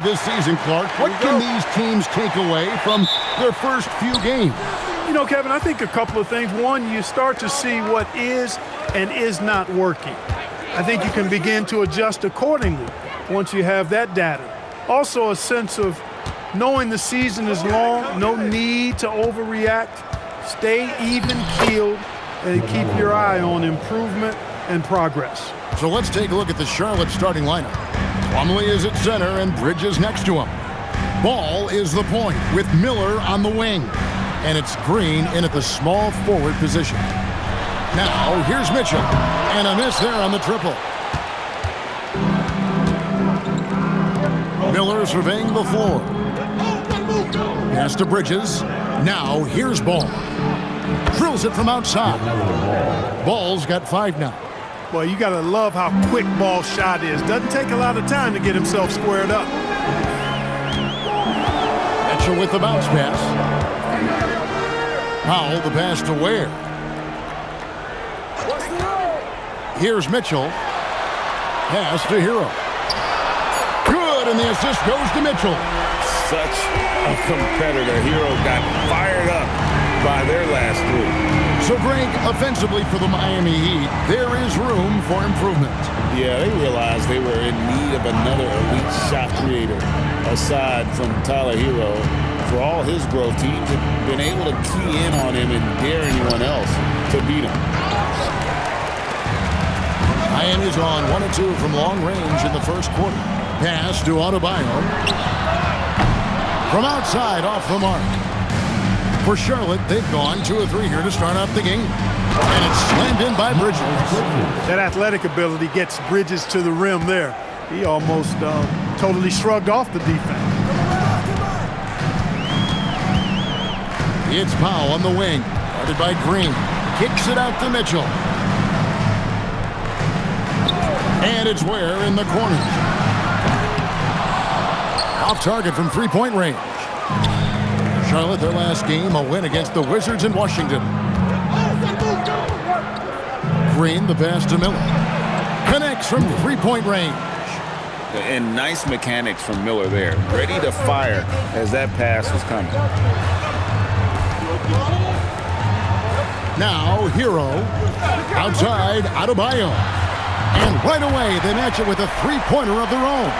This season, Clark, what can these teams take away from their first few games? You know, Kevin, I think a couple of things. One, you start to see what is and is not working. I think you can begin to adjust accordingly once you have that data. Also, a sense of knowing the season is long, no need to overreact. Stay even-keeled and keep your eye on improvement and progress. So let's take a look at the Charlotte starting lineup. Plumlee is at center and Bridges next to him. Ball is the point with Miller on the wing. And it's Green in at the small forward position. Now, here's Mitchell. And a miss there on the triple. Miller surveying the floor. Pass to Bridges. Now, here's Ball. Drills it from outside. Ball's got 5 now. Well, you got to love how quick Ball's shot is. Doesn't take a lot of time to get himself squared up. Mitchell with the bounce pass. Powell the pass to Ware. Here's Mitchell. Pass to Hero. Good, and the assist goes to Mitchell. Such a competitor. Hero got fired up by their last 3. So, Greg, offensively for the Miami Heat, there is room for improvement. Yeah, they realized they were in need of another elite shot creator. Aside from Tyler Hero, for all his growth, teams have been able to key in on him and dare anyone else to beat him. Miami's on 1 of 2 from long range in the first quarter. Pass to Adebayo. From outside, off the mark. For Charlotte, they've gone 2 of 3 here to start off the game. And it's slammed in by Bridges. That athletic ability gets Bridges to the rim there. He almost totally shrugged off the defense. It's Powell on the wing. Guarded by Green. Kicks it out to Mitchell. And it's Ware in the corner. Off target from three-point range. Charlotte, their last game, a win against the Wizards in Washington. Green, the pass to Miller. Connects from three-point range. And nice mechanics from Miller there. Ready to fire as that pass was coming. Now, Hero. Outside, Adebayo. And right away, they match it with a three-pointer of their own.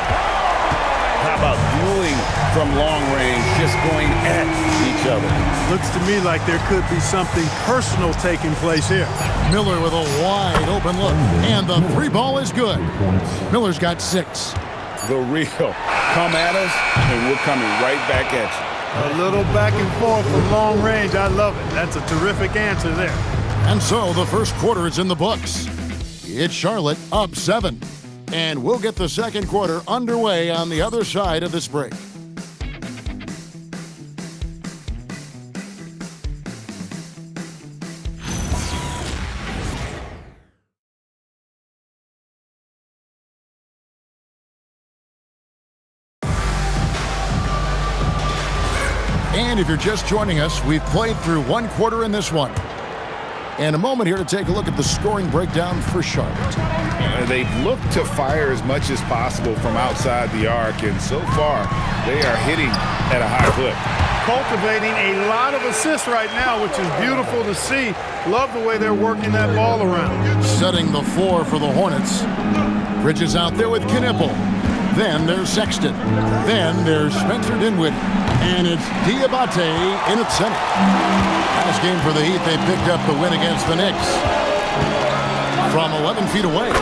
How about dueling from long range, just going at each other? Looks to me like there could be something personal taking place here. Miller with a wide open look. And the 3 ball is good. Miller's got 6. The real. Come at us, and we're coming right back at you. A little back and forth from long range. I love it. That's a terrific answer there. And so the first quarter is in the books. It's Charlotte up 7. And we'll get the second quarter underway on the other side of this break. And if you're just joining us, we've played through 1 quarter in this one. And a moment here to take a look at the scoring breakdown for Charlotte. They've looked to fire as much as possible from outside the arc, and so far they are hitting at a high clip. Cultivating a lot of assists right now, which is beautiful to see. Love the way they're working that ball around. Setting the floor for the Hornets. Bridges out there with Knipple. Then there's Sexton. Then there's Spencer Dinwiddie. And it's Diabate in its center. Last game for the Heat, they picked up the win against the Knicks. From 11 feet away,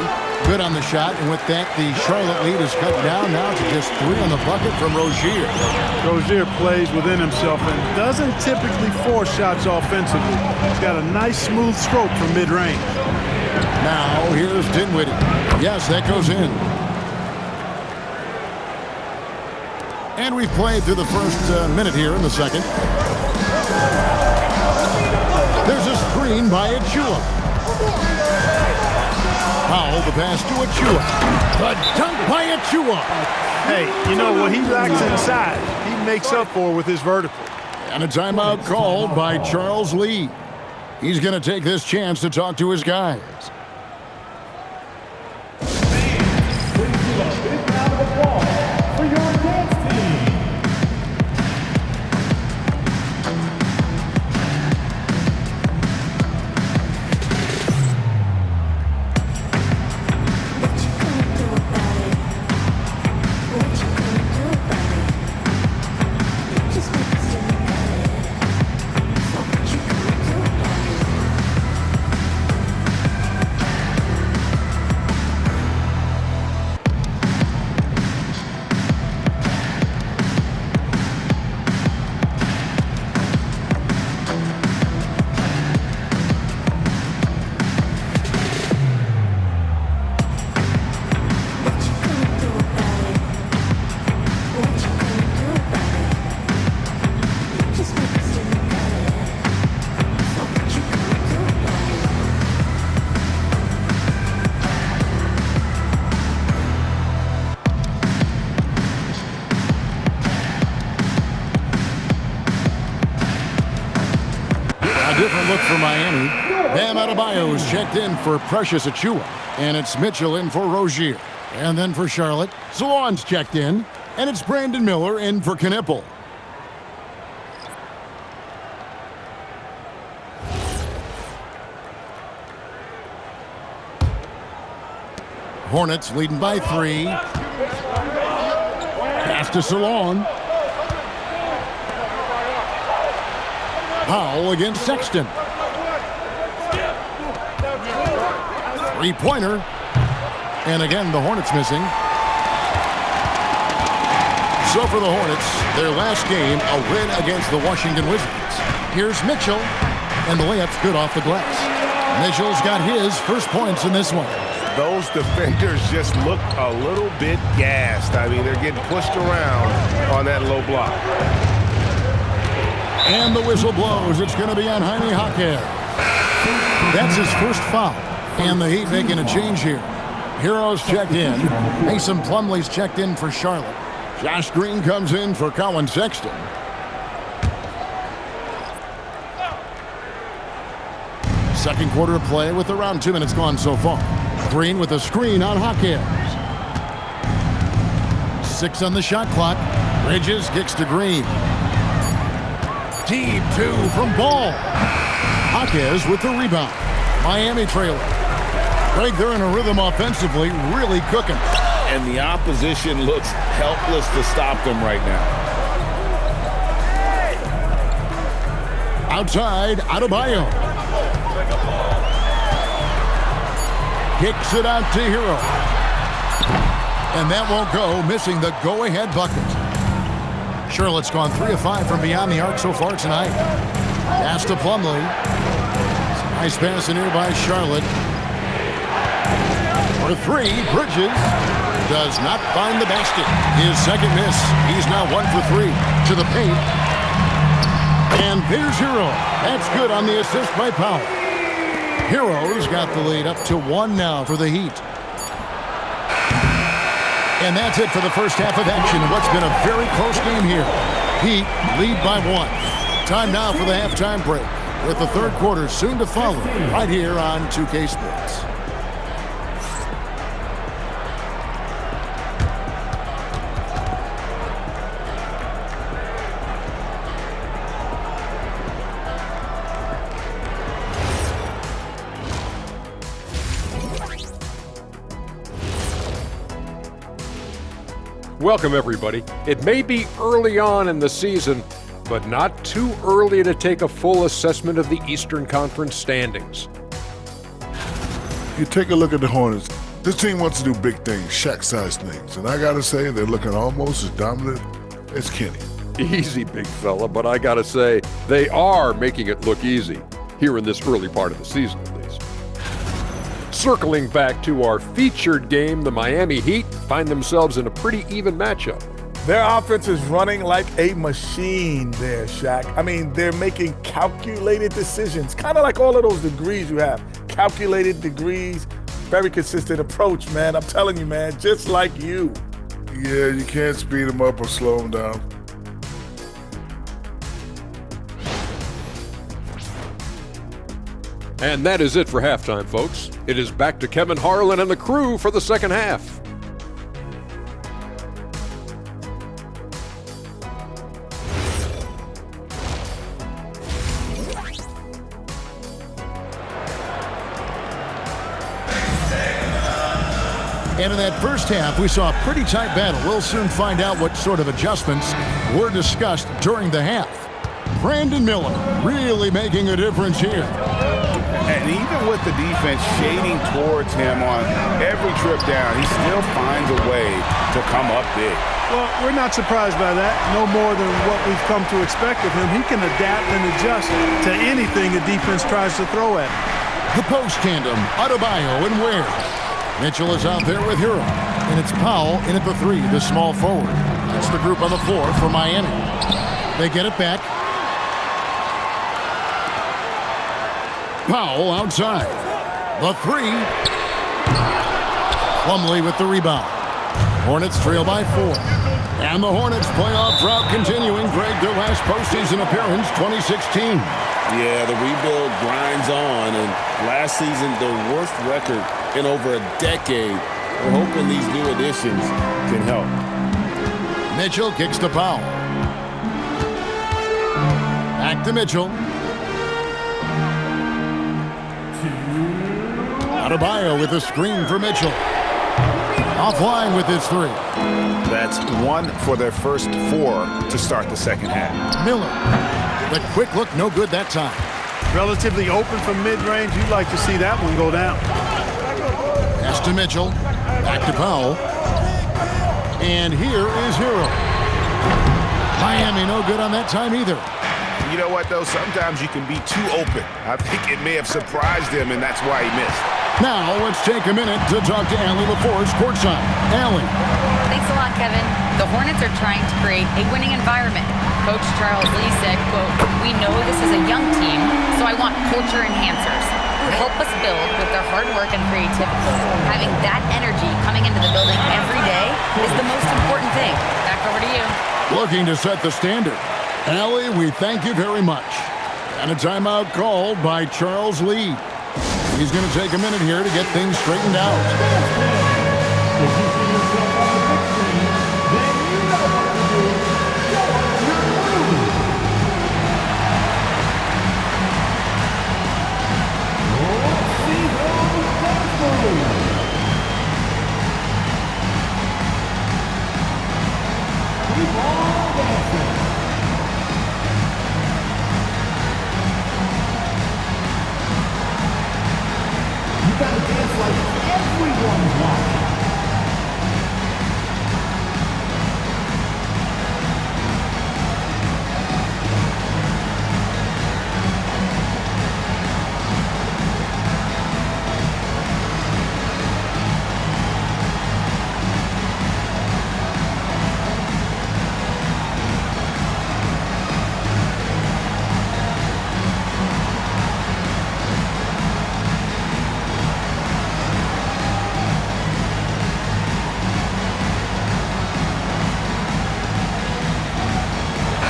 good on the shot. And with that, the Charlotte lead is cut down now to just 3 on the bucket from Rozier. Rozier plays within himself and doesn't typically force shots offensively. He's got a nice, smooth stroke from mid-range. Now, here's Dinwiddie. Yes, that goes in. And we've played through the first minute here in the second. There's a screen by Achua. Powell, the pass to Achua. The dunk by Achua. Hey, you know what he lacks inside, he makes up for with his vertical. And a timeout called by Charles Lee. He's going to take this chance to talk to his guys. Please give a big round of applause for your dance different look for Miami. Bam Adebayo's checked in for Precious Achiuwa. And it's Mitchell in for Rozier. And then for Charlotte, Salon's checked in. And it's Brandon Miller in for Knipple. Hornets leading by 3. Pass to Salon. Powell against Sexton. Three-pointer. And again, the Hornets missing. So for the Hornets, their last game, a win against the Washington Wizards. Here's Mitchell, and the layup's good off the glass. Mitchell's got his first points in this one. Those defenders just look a little bit gassed. I mean, they're getting pushed around on that low block. And the whistle blows. It's going to be on Jaime Jaquez. That's his first foul. And the Heat making a change here. Heroes checked in. Mason Plumlee's checked in for Charlotte. Josh Green comes in for Colin Sexton. Second quarter of play with around 2 minutes gone so far. Green with a screen on Jaquez. 6 on the shot clock. Bridges kicks to Green. Deep 2 from Ball. Jaquez with the rebound. Miami trailing. Greg, they're in a rhythm offensively, really cooking. And the opposition looks helpless to stop them right now. Outside, Adebayo. Kicks it out to Hero. And that won't go, missing the go-ahead bucket. Charlotte's gone 3 of 5 from beyond the arc so far tonight. Pass to Plumlee. Nice pass in here by Charlotte. For 3, Bridges does not find the basket. His second miss. He's now 1 for 3 to the paint. And there's Hero. That's good on the assist by Powell. Hero's got the lead up to 1 now for the Heat. And that's it for the first half of action. What's been a very close game here. Heat lead by 1. Time now for the halftime break, with the third quarter soon to follow right here on 2K Sports. Welcome, everybody. It may be early on in the season, but not too early to take a full assessment of the Eastern Conference standings. You take a look at the Hornets. This team wants to do big things, Shaq-sized things, and I gotta say they're looking almost as dominant as Kenny. Easy, big fella, but I gotta say, they are making it look easy, here in this early part of the season at least. Circling back to our featured game, the Miami Heat find themselves in a pretty even matchup. Their offense is running like a machine there, Shaq. I mean, they're making calculated decisions, kind of like all of those degrees you have. Calculated degrees, very consistent approach, man. I'm telling you, man, just like you. Yeah, you can't speed them up or slow them down. And that is it for halftime, folks. It is back to Kevin Harlan and the crew for the second half. And in that first half, we saw a pretty tight battle. We'll soon find out what sort of adjustments were discussed during the half. Brandon Miller really making a difference here. And even with the defense shading towards him on every trip down, he still finds a way to come up big. Well, we're not surprised by that. No more than what we've come to expect of him. He can adapt and adjust to anything the defense tries to throw at him. The post tandem, Adebayo and Ware. Mitchell is out there with Hero. And it's Powell in at the 3, the small forward. That's the group on the floor for Miami. They get it back. Powell outside. The 3. Plumlee with the rebound. Hornets trail by 4. And the Hornets playoff drought continuing. Greg, their last postseason appearance, 2016. Yeah, the rebuild grinds on, and last season, their worst record in over a decade. We're hoping these new additions can help. Mitchell kicks to Powell. Back to Mitchell. Adebayo with a screen for Mitchell. Offline with his three. That's one for their first 4 to start the second half. Miller. The quick look, no good that time. Relatively open from mid-range. You'd like to see that one go down. Pass to Mitchell. Back to Powell. And here is Hero. Miami no good on that time either. You know what, though? Sometimes you can be too open. I think it may have surprised him, and that's why he missed. Now let's take a minute to talk to Allie LaForce courtside. Allie. Thanks a lot, Kevin. The Hornets are trying to create a winning environment. Coach Charles Lee said, quote, "We know this is a young team, so I want culture enhancers who help us build with their hard work and creativity. Having that energy coming into the building every day is the most important thing." Back over to you. Looking to set the standard. Allie, we thank you very much. And a timeout called by Charles Lee. He's going to take a minute here to get things straightened out.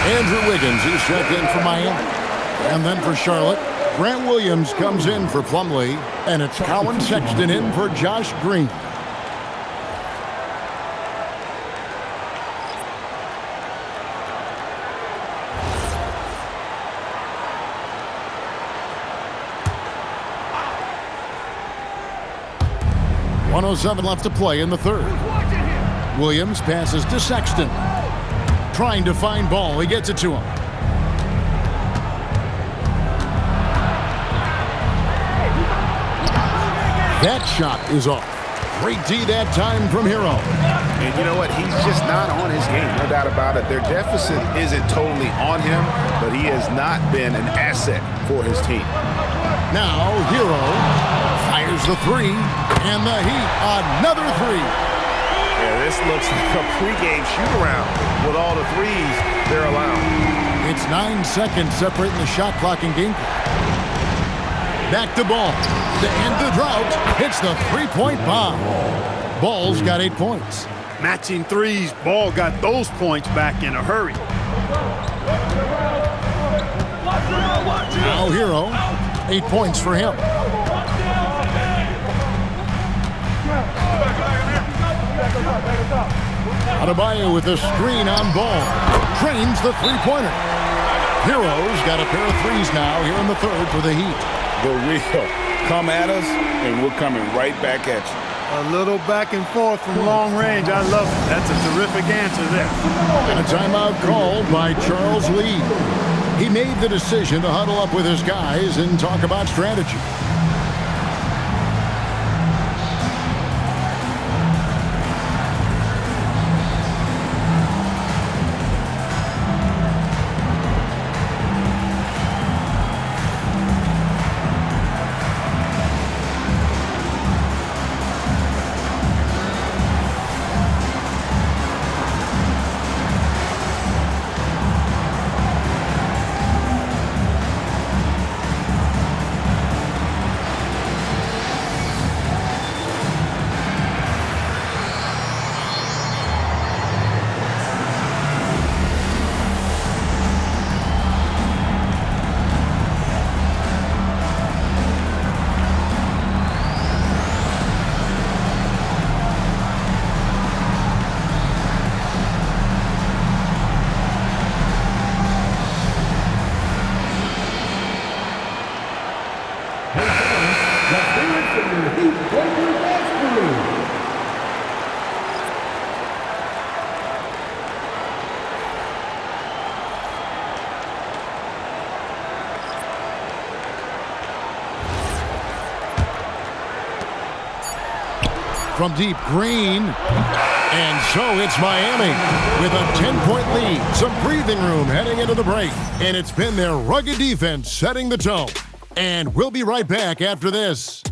Andrew Wiggins, he's checked in for Miami. And then for Charlotte, Grant Williams comes in for Plumlee, and it's Colin Sexton in for Josh Green. .107 left to play in the third. Williams passes to Sexton. Trying to find ball. He gets it to him. That shot is off. Great D that time from Hero. And you know what? He's just not on his game, no doubt about it. Their deficit isn't totally on him, but he has not been an asset for his team. Now Hero fires the three, and the Heat another three. Yeah, this looks like a pregame shoot-around with all the threes they're allowing. It's 9 seconds separating the shot clock and game clock. Back to Ball. To end the drought, hits the three-point bomb. Ball's got 8 points. Matching threes. Ball got those points back in a hurry. Now Hero, 8 points for him. Adebayo with a screen on Ball. Trains the three-pointer. Hero's got a pair of threes now here in the third for the Heat. The real. Come at us, and we're coming right back at you. A little back and forth from long range. I love it. That's a terrific answer there. And a timeout called by Charles Lee. He made the decision to huddle up with his guys and talk about strategy. from deep. Green. And so it's Miami with a 10-point lead. Some breathing room heading into the break. And it's been their rugged defense setting the tone. And we'll be right back after this.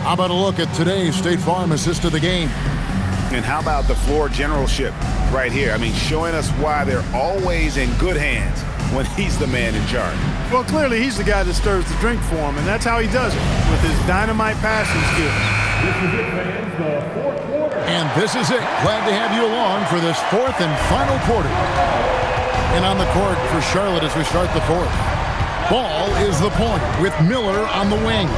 How about a look at today's State Farm assist of the game? And how about the floor generalship right here? I mean, showing us why they're always in good hands when he's the man in charge. Well, clearly he's the guy that stirs the drink for him, and that's how he does it, with his dynamite passing skills. And this is it. Glad to have you along for this fourth and final quarter. And on the court for Charlotte as we start the fourth. Ball is the point with Miller on the wing.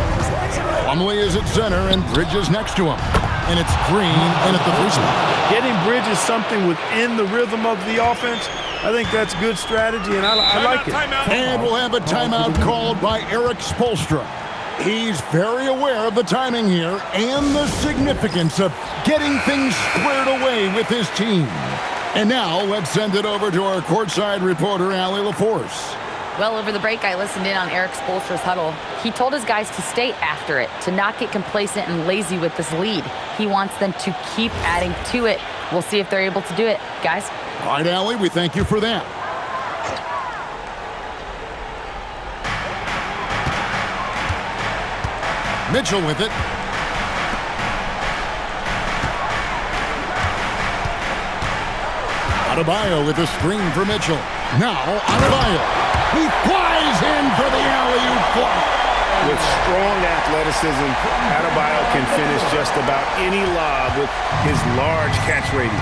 Plumlee is at center and Bridges next to him. And it's Green in at the free spot. Getting Bridges something within the rhythm of the offense, I think that's good strategy, and I like it. And we'll have a timeout called by Eric Spoelstra. He's very aware of the timing here and the significance of getting things squared away with his team. And now let's send it over to our courtside reporter, Allie LaForce. Well, over the break, I listened in on Eric Spoelstra's huddle. He told his guys to stay after it, to not get complacent and lazy with this lead. He wants them to keep adding to it. We'll see if they're able to do it, guys. All right, Allie, we thank you for that. Mitchell with it. Adebayo with the screen for Mitchell. Now, Adebayo. He flies in for the alley-oop flop. With strong athleticism, Adebayo can finish just about any lob with his large catch radius.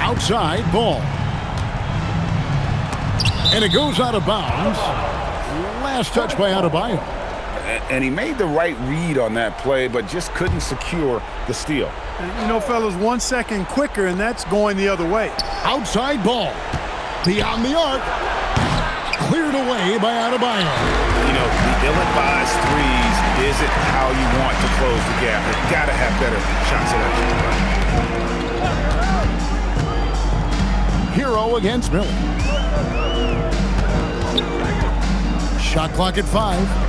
Outside ball. And it goes out of bounds. Last touch by Adebayo. And he made the right read on that play, but just couldn't secure the steal. And, you know, fellas, 1 second quicker, and that's going the other way. Outside ball. Beyond the arc. Cleared away by Adebayo. You know, the ill-advised threes isn't how you want to close the gap. You've got to have better shot selection. Hero against Miller. Shot clock at 5.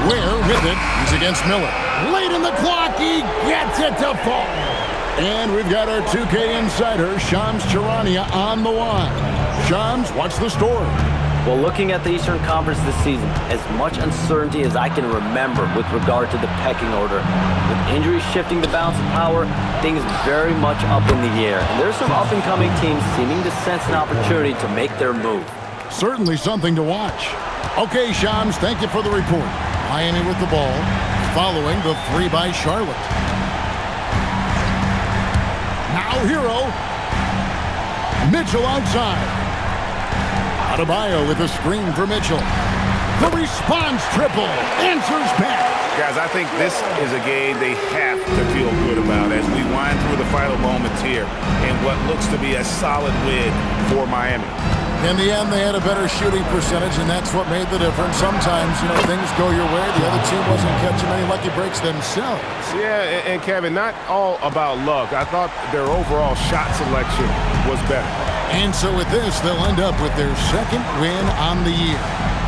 Ware with it. He's against Miller. Late in the clock, he gets it to fall. And we've got our 2K insider, Shams Charania, on the line. Shams, what's the story? Well, looking at the Eastern Conference this season, as much uncertainty as I can remember with regard to the pecking order. With injuries shifting the balance of power, things very much up in the air. And there's some up-and-coming teams seeming to sense an opportunity to make their move. Certainly something to watch. Okay, Shams, thank you for the report. Miami with the ball, following the three by Charlotte. Now Hero. Mitchell outside. Adebayo with a screen for Mitchell. The response triple. Answers back. Guys, I think this is a game they have to feel good about as we wind through the final moments here in what looks to be a solid win for Miami. In the end, they had a better shooting percentage, and that's what made the difference. Sometimes, you know, things go your way. The other team wasn't catching any lucky breaks themselves. Yeah, and Kevin, not all about luck. I thought their overall shot selection was better. And so with this, they'll end up with their second win on the year.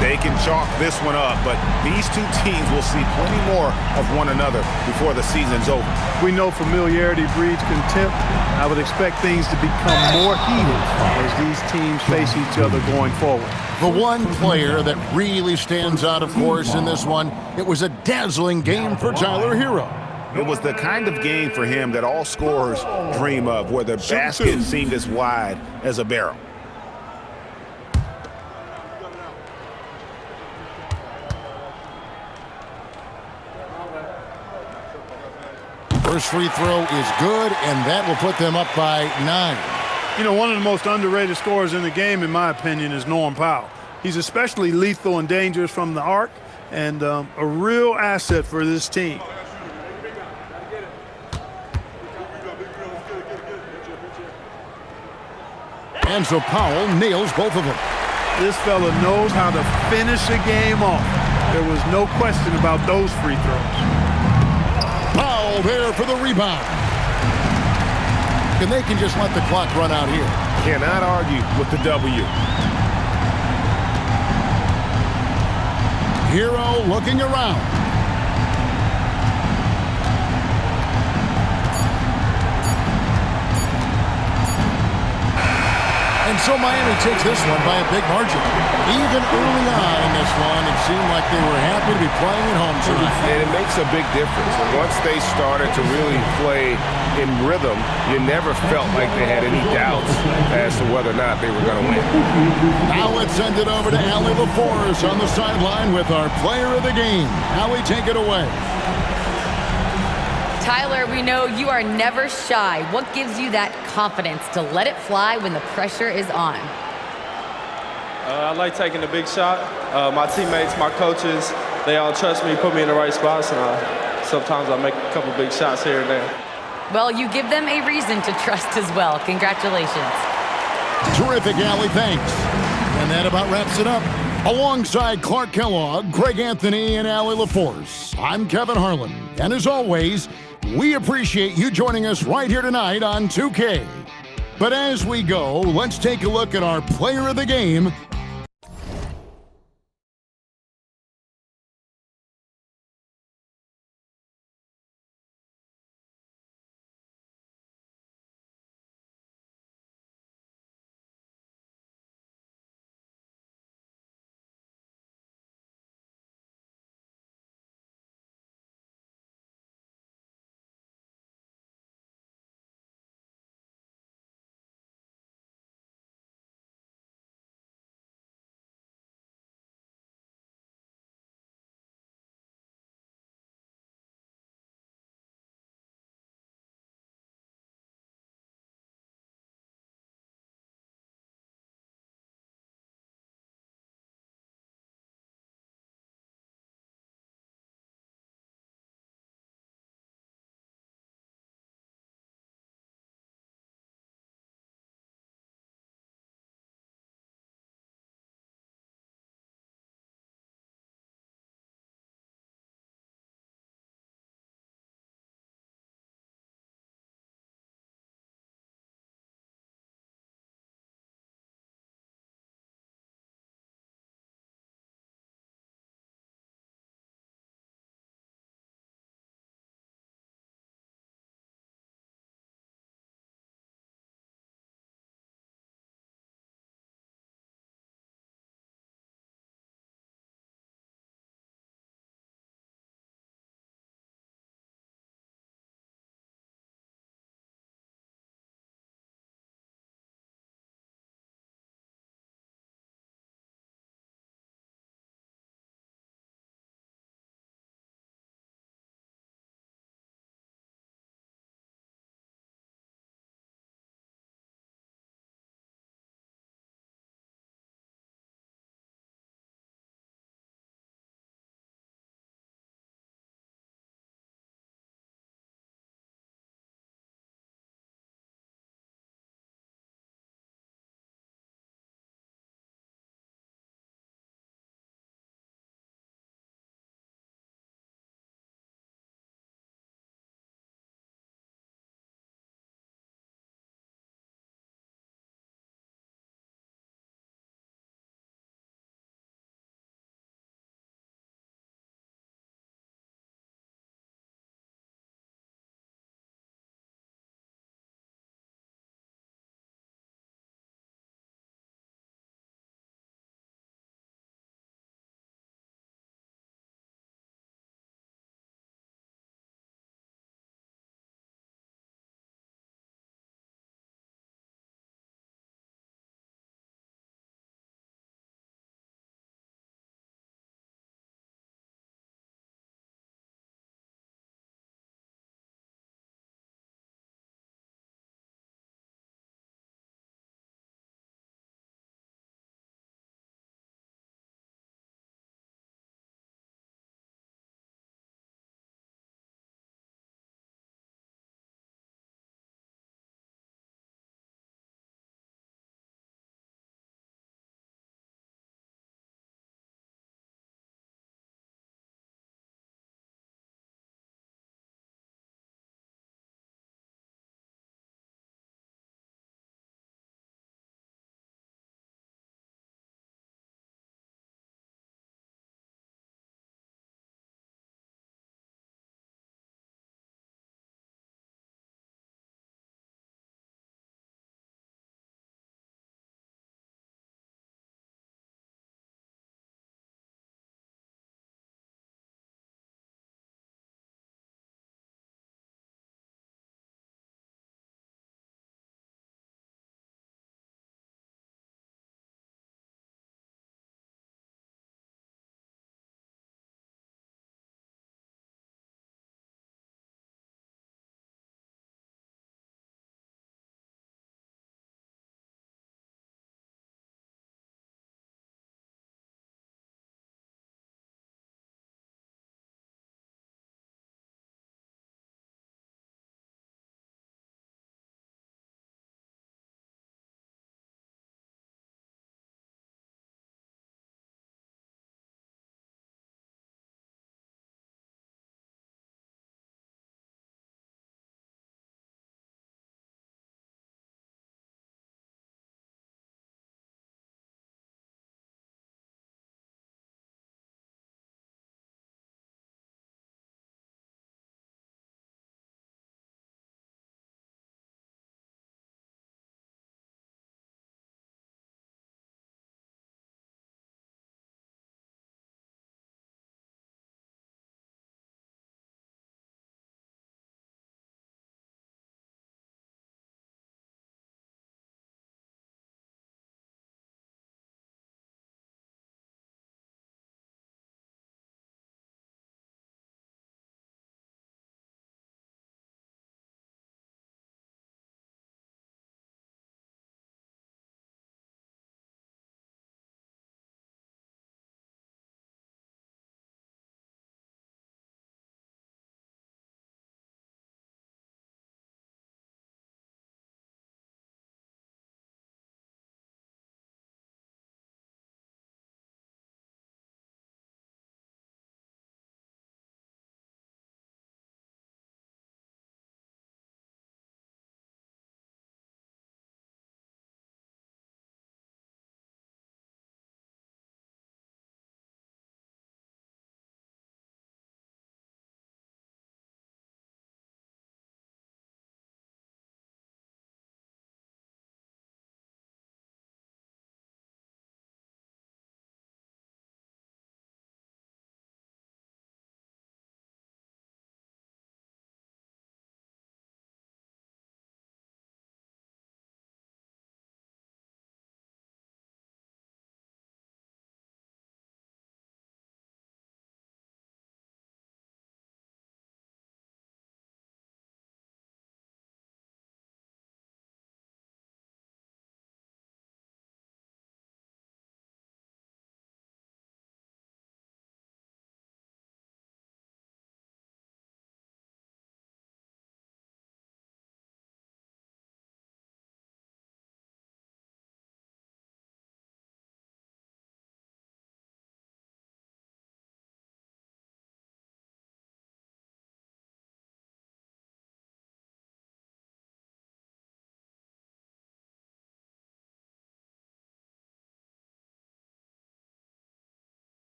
They can chalk this one up, but these two teams will see plenty more of one another before the season's over. We know familiarity breeds contempt. I would expect things to become more heated as these teams face each other going forward. The one player that really stands out, of course, in this one, it was a dazzling game for Tyler Hero. It was the kind of game for him that all scorers dream of, where the basket seemed as wide as a barrel. First free throw is good, and that will put them up by 9. You know, one of the most underrated scorers in the game, in my opinion, is Norm Powell. He's especially lethal and dangerous from the arc, and a real asset for this team. And so Powell nails both of them. This fella knows how to finish a game off. There was no question about those free throws. Powell there for the rebound. And they can just let the clock run out here. Cannot argue with the W. Hero looking around. And so Miami takes this one by a big margin. Even early on in this one, it seemed like they were happy to be playing at home tonight. And it makes a big difference. And once they started to really play in rhythm, you never felt like they had any doubts as to whether or not they were going to win. Now let's send it over to Allie LaForce on the sideline with our player of the game. Allie, take it away. Tyler, we know you are never shy. What gives you that confidence to let it fly when the pressure is on? I like taking the big shot. My teammates, my coaches, they all trust me, put me in the right spots, and sometimes I make a couple big shots here and there. Well, you give them a reason to trust as well. Congratulations. Terrific, Allie. Thanks. And that about wraps it up. Alongside Clark Kellogg, Greg Anthony, and Allie LaForce, I'm Kevin Harlan. And as always, we appreciate you joining us right here tonight on 2K. But as we go, let's take a look at our player of the game